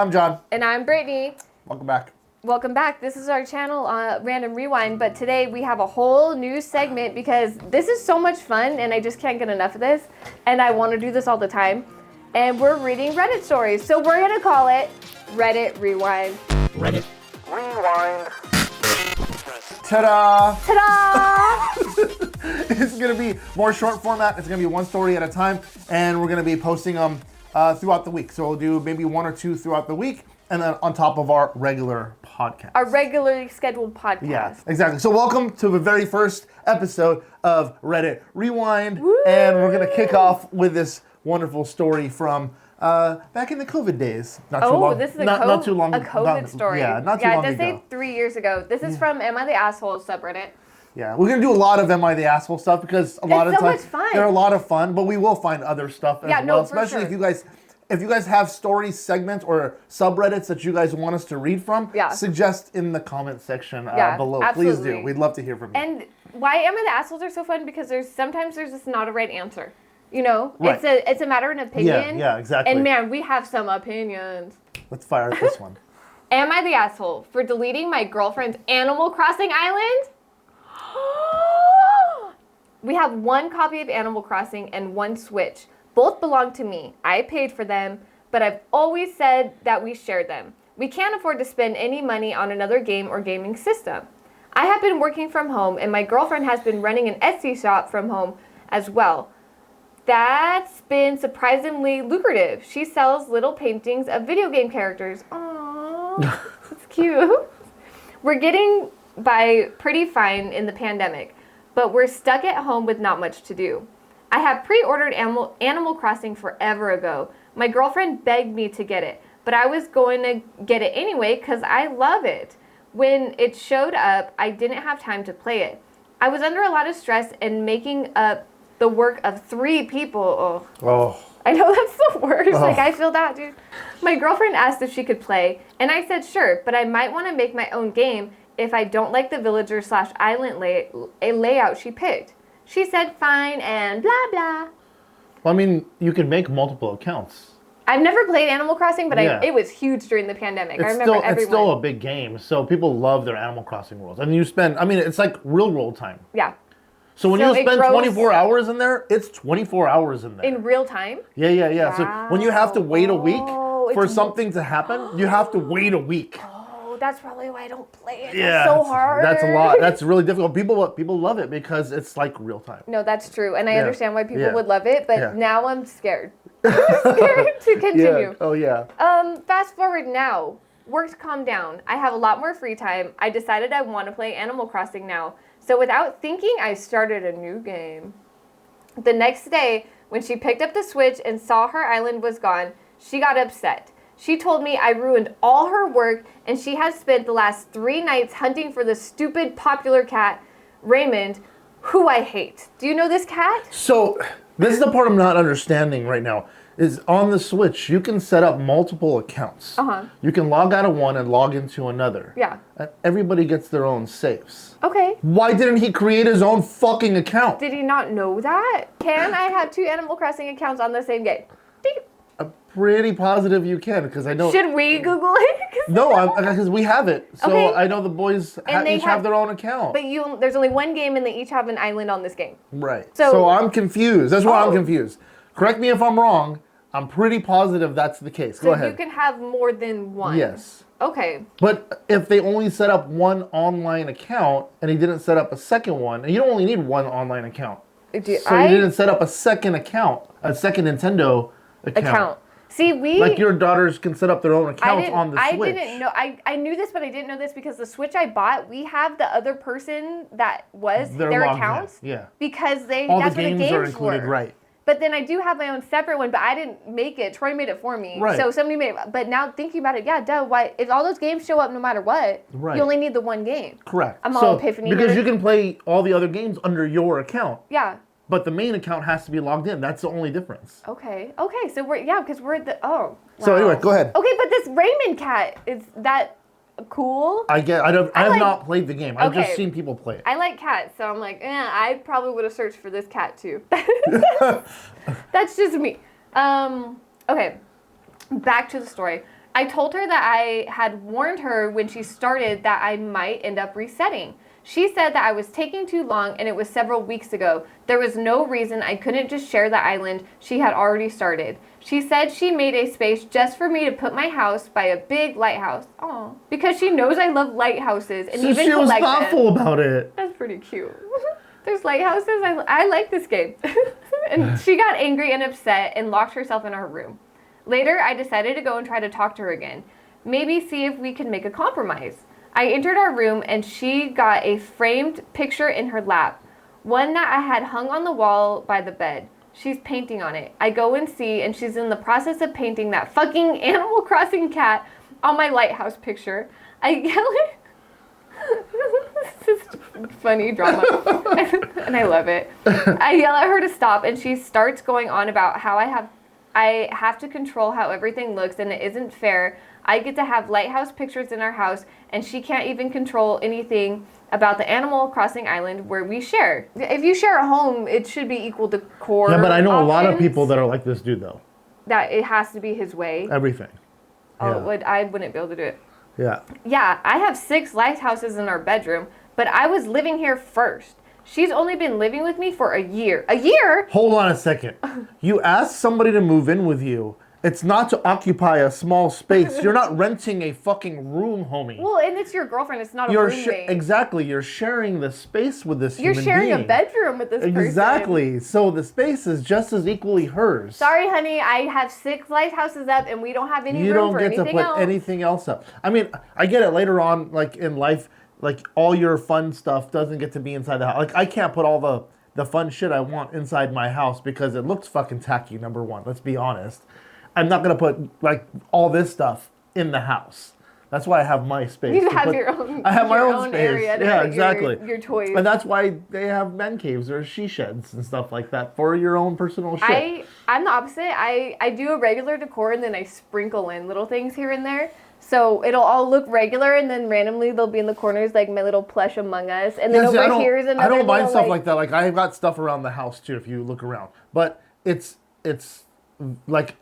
I'm John. And I'm Brittany. Welcome back. Welcome back. This is our channel, Random Rewind, but today we have a whole new segment because this is so much fun and I just can't get enough of this. And I want to do this all the time. And we're reading Reddit stories. So we're going to call it Reddit Rewind. Reddit Rewind. Ta-da! Ta-da! It's going to be more short format. It's going to be one story at a time. And we're going to be posting them throughout the week. So we'll do maybe one or two throughout the week. And then on top of our regular podcast. Our regularly scheduled podcast. Yeah, exactly. So welcome to the very first episode of Reddit Rewind. Woo! And we're going to kick off with this wonderful story from back in the COVID days. Not too long. This is not too long. A COVID story. Yeah, not too long it does ago. say 3 years ago. This is from Am I the Asshole subreddit. Yeah, we're going to do a lot of Am I the Asshole stuff because a lot of so times much fun. they're a lot of fun, but we will find other stuff as well. Especially for sure. if you guys have story segments or subreddits that you guys want us to read from, suggest in the comment section below. Absolutely. Please do. We'd love to hear from you. And why Am I the Assholes are so fun? Because sometimes there's just not a right answer. You know, right. It's a matter of opinion. Yeah, exactly. And man, we have some opinions. Let's fire at this one. Am I the asshole for deleting my girlfriend's Animal Crossing island? We have one copy of Animal Crossing and one Switch. Both belong to me. I paid for them, but I've always said that we share them. We can't afford to spend any money on another game or gaming system. I have been working from home, and my girlfriend has been running an Etsy shop from home as well. That's been surprisingly lucrative. She sells little paintings of video game characters. Aww, that's cute. We're getting by pretty fine in the pandemic, but we're stuck at home with not much to do. I have pre-ordered Animal Crossing forever ago. My girlfriend begged me to get it, but I was going to get it anyway because I love it. When it showed up, I didn't have time to play it. I was under a lot of stress and making up the work of 3 people. Oh. I know that's the worst. Oh. Like, I feel that, dude. My girlfriend asked if she could play, and I said sure, but I might want to make my own game if I don't like the villager/island layout she picked. She said fine and blah, blah. Well, I mean, you can make multiple accounts. I've never played Animal Crossing, but it was huge during the pandemic. I remember everyone. It's still a big game, so people love their Animal Crossing worlds. And you spend, it's like real world time. Yeah. So when you spend 24 hours in there, it's 24 hours in there. In real time? Yeah. Wow. So when you have to wait a week for something to happen, you have to wait a week. Oh, that's probably why I don't play it. Yeah, it's so hard. That's a lot. That's really difficult. People love it because it's like real time. No, that's true. And I understand why people would love it, but now I'm scared. I'm scared to continue. Yeah. Oh, yeah. Fast forward now. Work's calmed down. I have a lot more free time. I decided I want to play Animal Crossing now. So without thinking, I started a new game. The next day, when she picked up the Switch and saw her island was gone, she got upset. She told me I ruined all her work and she has spent the last 3 nights hunting for the stupid popular cat, Raymond, who I hate. Do you know this cat? So this is the part I'm not understanding right now. Is on the Switch, you can set up multiple accounts. You can log out of one and log into another. Yeah. And everybody gets their own saves. Okay. Why didn't he create his own fucking account? Did he not know that? Can I have 2 Animal Crossing accounts on the same game? I'm pretty positive you can, because I know... Should we Google it? No, because we have it. So okay. I know the boys each have their own account. But there's only one game and they each have an island on this game. Right. So I'm confused. That's why I'm confused. Correct me if I'm wrong. I'm pretty positive that's the case. Go ahead. So you can have more than one? Yes. Okay. But if they only set up one online account and he didn't set up a second one, and you don't only need one online account. So he didn't set up a second account, a second Nintendo account. See, like your daughters can set up their own accounts on the Switch. I didn't know. I knew this, but I didn't know this because the Switch I bought, we have the other person that was their accounts. Yeah. Because that's where the games are included, right? But then I do have my own separate one, but I didn't make it. Troy made it for me. Right. So somebody made it. But now thinking about it, why? If all those games show up no matter what, you only need the one game. Correct. I'm all epiphany because you can play all the other games under your account. Yeah. But the main account has to be logged in. That's the only difference. Okay. So because we're the Wow. So anyway, go ahead. Okay, but this Raymond cat, is that cool? I have not played the game. I've just seen people play it. I like cats, so I'm like, I probably would have searched for this cat too. That's just me. Okay, back to the story. I told her that I had warned her when she started that I might end up resetting. She said that I was taking too long and it was several weeks ago. There was no reason I couldn't just share the island she had already started. She said she made a space just for me to put my house by a big lighthouse. Aww. Because she knows I love lighthouses and even she was thoughtful about it. That's pretty cute. There's lighthouses. I like this game. And she got angry and upset and locked herself in her room. Later, I decided to go and try to talk to her again. Maybe see if we can make a compromise. I entered our room and she got a framed picture in her lap. One that I had hung on the wall by the bed. She's painting on it. I go and see and she's in the process of painting that fucking Animal Crossing cat on my lighthouse picture. I yell at this is funny drama. And I love it. I yell at her to stop and she starts going on about how I have to control how everything looks and it isn't fair. I get to have lighthouse pictures in our house and she can't even control anything about the Animal Crossing island where we share. If you share a home, it should be equal to core. Yeah, but I know a lot of people that are like this dude though. That it has to be his way. Everything. Oh, yeah. I wouldn't be able to do it. Yeah. Yeah, I have 6 lighthouses in our bedroom, but I was living here first. She's only been living with me for a year. A year? Hold on a second. You asked somebody to move in with you. It's not to occupy a small space. You're not renting a fucking room, homie. Well, and it's your girlfriend. It's not a roommate. Exactly. You're sharing the space with this human being. You're sharing a bedroom with this person. Exactly. So the space is just as equally hers. Sorry, honey. I have 6 lighthouses up, and we don't have any You room don't for get to anything put else. anything else up. I mean, I get it later on, like in life, like all your fun stuff doesn't get to be inside the house. Like I can't put all the fun shit I want inside my house because it looks fucking tacky, number one. Let's be honest. I'm not going to put like all this stuff in the house. That's why I have my space. You have your own. I have my own space. Area to yeah, put exactly. Your toys. And that's why they have man caves or she sheds and stuff like that for your own personal shit. I'm the opposite. I do a regular decor and then I sprinkle in little things here and there. So it'll all look regular and then randomly they'll be in the corners like my little plush Among Us. And then over here is another. I don't mind stuff like that. Like I've got stuff around the house too if you look around. But it's like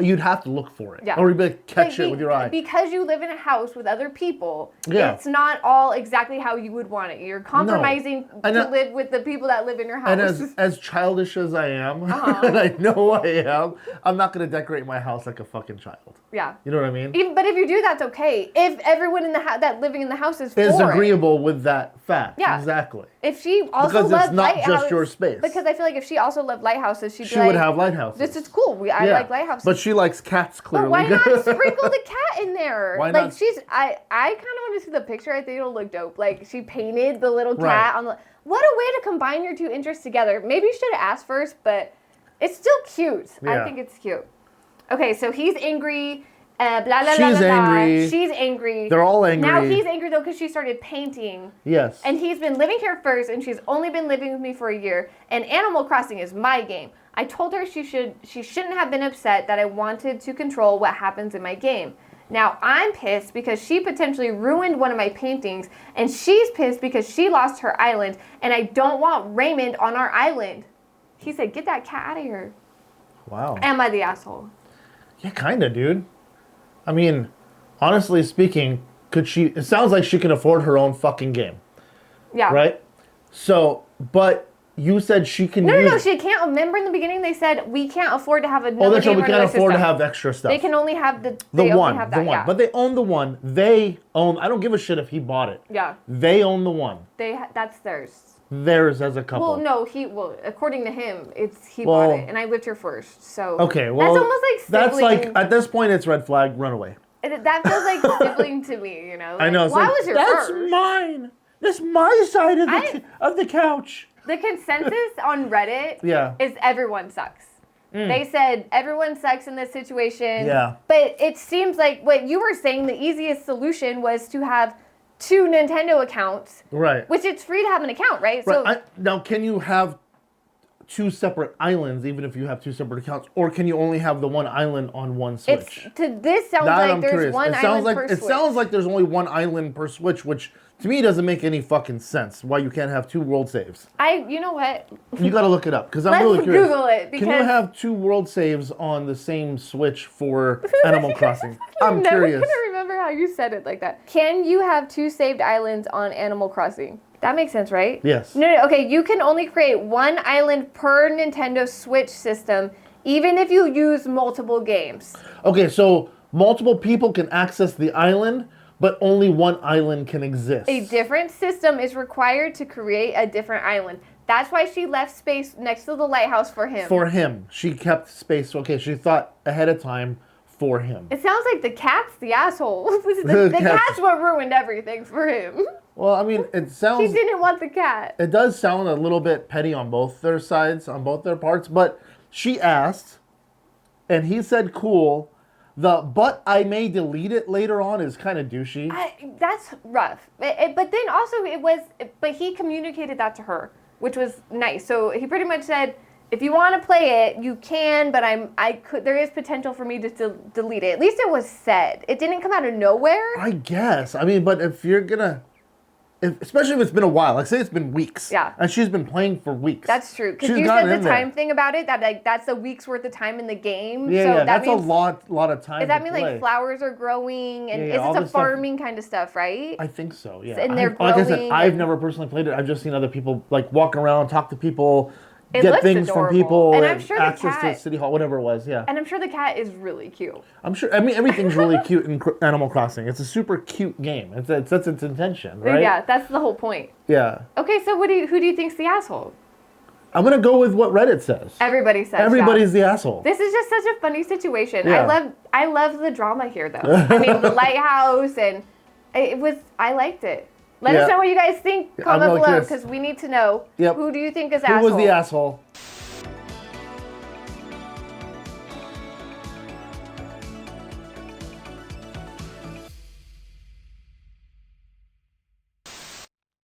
you'd have to look for it. Yeah. Or you'd be like, catch it with your eye. Because you live in a house with other people, yeah. It's not all exactly how you would want it. You're compromising to live with the people that live in your house. And as childish as I am, and I know I am, I'm not going to decorate my house like a fucking child. Yeah. You know what I mean? But if you do, that's okay. If everyone in the that living in the house is agreeable with that fact. Yeah. Exactly. If she also because it's not just your space. Because I feel like if she also loved lighthouses, she would have lighthouses. This is cool. I like lighthouses. But she likes cats, clearly. But why not sprinkle the cat in there? Why like not? I kind of want to see the picture. I think it'll look dope. Like she painted the little cat on the. What a way to combine your 2 interests together. Maybe you should have asked first, but it's still cute. Yeah. I think it's cute. Okay, so he's angry. Blah, blah, She's blah, blah, angry. blah. She's angry. They're all angry. Now he's angry though because she started painting. Yes. And he's been living here first, and she's only been living with me for a year. And Animal Crossing is my game. I told her she shouldn't have been upset that I wanted to control what happens in my game. Now I'm pissed because she potentially ruined one of my paintings, and she's pissed because she lost her island, and I don't want Raymond on our island. He said, "Get that cat out of here." Wow. Am I the asshole? Yeah, kind of, dude. I mean, honestly speaking, it sounds like she can afford her own fucking game. Yeah. Right? So, but you said she can No, she can't. Remember in the beginning they said we can't afford to have another game. Oh, that's right, we can't afford to have extra stuff. They can only have the one. Yeah. But they own the one. They own, I don't give a shit if he bought it. Yeah. They own the one. That's theirs. Theirs as a couple. Well, no, according to him, he bought it, and I lived here first, so. Okay, well. That's almost like sibling. That's like, at this point, it's red flag, run away. That feels like sibling to me, you know? Like, I know. Why was your that's first? mine. That's my side of the couch. The consensus on Reddit is everyone sucks. They said everyone sucks in this situation. Yeah. But it seems like what you were saying, the easiest solution was to have 2 Nintendo accounts. Right. Which it's free to have an account, right? Right. So now, can you have two separate islands, even if you have two separate accounts, or can you only have the one island on one Switch? This sounds That like I'm there's curious. one island per It Switch. sounds like there's only one island per Switch, which to me doesn't make any fucking sense. Why you can't have two world saves? You know what? You got to look it up because I'm Let's really curious. Google it, Can you because- have two world saves on the same Switch for Animal Crossing? I'm never curious. gonna remember how you said it like that. Can you have two saved islands on Animal Crossing? That makes sense, right? Yes. No, okay, you can only create one island per Nintendo Switch system, even if you use multiple games. Okay, so multiple people can access the island, but only one island can exist. A different system is required to create a different island. That's why she left space next to the lighthouse for him. For him. She kept space. Okay, she thought ahead of time for him. It sounds like the cat's the asshole. the cat's what ruined everything for him. Well, I mean, it sounds... She didn't want the cat. It does sound a little bit petty on both their sides, on both their parts, but she asked, and he said cool. But I may delete it later on is kind of douchey. That's rough. But then also but he communicated that to her, which was nice. So he pretty much said, if you want to play it, you can, but there is potential for me to delete it. At least it was said. It didn't come out of nowhere. I guess. I mean, but if you're gonna... especially if it's been a while, like say it's been weeks. Yeah. And she's been playing for weeks. That's true. Because you said the time thing about it, that like that's a week's worth of time in the game. Yeah, so yeah, that that's means, a lot of time. Does that to mean play. like flowers are growing and all is this a this stuff- farming kind of stuff, right? I think so, yeah. And they're like I said, growing I've and- never personally played it. I've just seen other people like walk around, talk to people, It get looks things from adorable. people, And I'm sure the access to cat- City Hall, whatever it was, yeah. And I'm sure the cat is really cute. I'm sure, I mean, everything's really cute in Animal Crossing. It's a super cute game. That's its intention, right? Yeah, that's the whole point. Yeah. Okay, so who do you think's the asshole? I'm going to go with what Reddit says. Everybody says Everybody's that. the asshole. This is just such a funny situation. Yeah. I love the drama here, though. I mean, the lighthouse, and I liked it. Let us know what you guys think. Comment really below, curious. because we need to know. Yep. Who do you think is Who asshole? was the asshole?